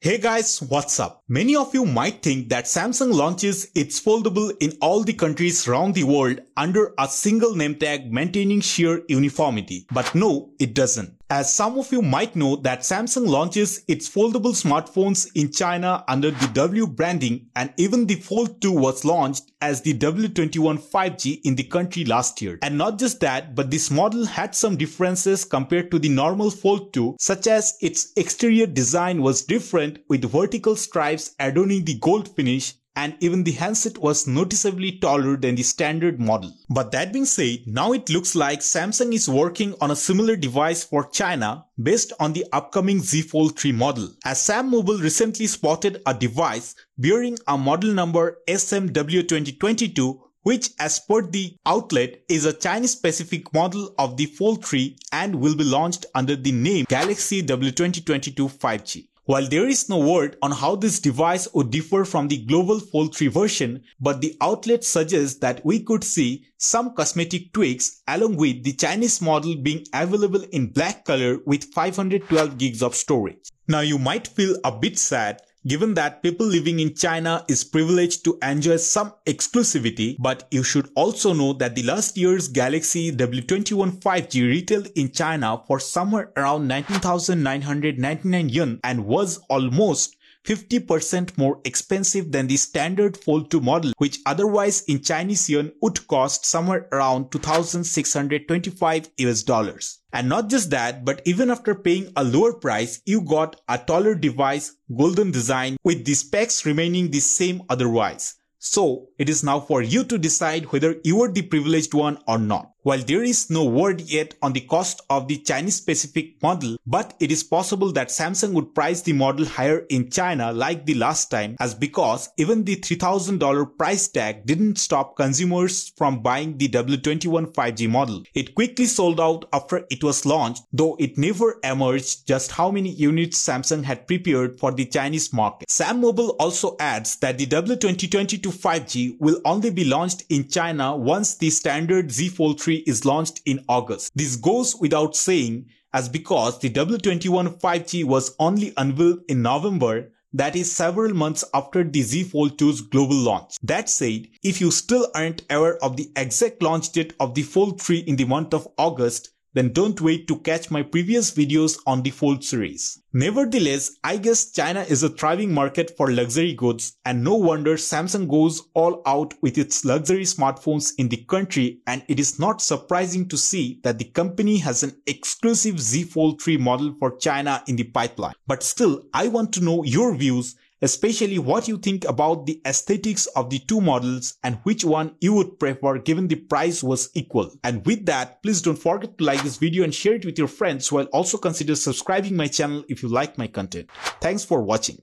Hey guys, what's up? Many of you might think that Samsung launches its foldable in all the countries around the world under a single name tag maintaining sheer uniformity. But no, it doesn't. As some of you might know that Samsung launches its foldable smartphones in China under the W branding, and even the Fold 2 was launched as the W21 5G in the country last year. And not just that, but this model had some differences compared to the normal Fold 2, such as its exterior design was different with vertical stripes adorning the gold finish, and even the handset was noticeably taller than the standard model. But that being said, now it looks like Samsung is working on a similar device for China based on the upcoming Z Fold 3 model, as Sam Mobile recently spotted a device bearing a model number SMW2022, which as per the outlet is a Chinese specific model of the Fold 3 and will be launched under the name Galaxy W2022 5G. While there is no word on how this device would differ from the global Fold 3 version, but the outlet suggests that we could see some cosmetic tweaks along with the Chinese model being available in black color with 512 gigs of storage. Now you might feel a bit sad given that people living in China is privileged to enjoy some exclusivity, but you should also know that the last year's Galaxy W21 5G retailed in China for somewhere around 19,999 yuan and was almost 50% more expensive than the standard Fold 2 model, which otherwise in Chinese yuan would cost somewhere around 2,625 US dollars. And not just that, but even after paying a lower price, you got a taller device, golden design, with the specs remaining the same otherwise. So, it is now for you to decide whether you are the privileged one or not. While there is no word yet on the cost of the Chinese specific model, but it is possible that Samsung would price the model higher in China like the last time, as because even the $3,000 price tag didn't stop consumers from buying the W21 5G model. It quickly sold out after it was launched, though it never emerged just how many units Samsung had prepared for the Chinese market. Sam Mobile also adds that the W2022 5G will only be launched in China once the standard Z Fold 3 is launched in August. This goes without saying, as because the W21 5G was only unveiled in November, that is several months after the Z Fold 2's global launch. That said, if you still aren't aware of the exact launch date of the Fold 3 in the month of August, then don't wait to catch my previous videos on the Fold series. Nevertheless, I guess China is a thriving market for luxury goods, and no wonder Samsung goes all out with its luxury smartphones in the country, and it is not surprising to see that the company has an exclusive Z Fold 3 model for China in the pipeline. But still, I want to know your views, especially what you think about the aesthetics of the two models and which one you would prefer given the price was equal. And with that, please don't forget to like this video and share it with your friends, while also consider subscribing my channel if you like my content. Thanks for watching.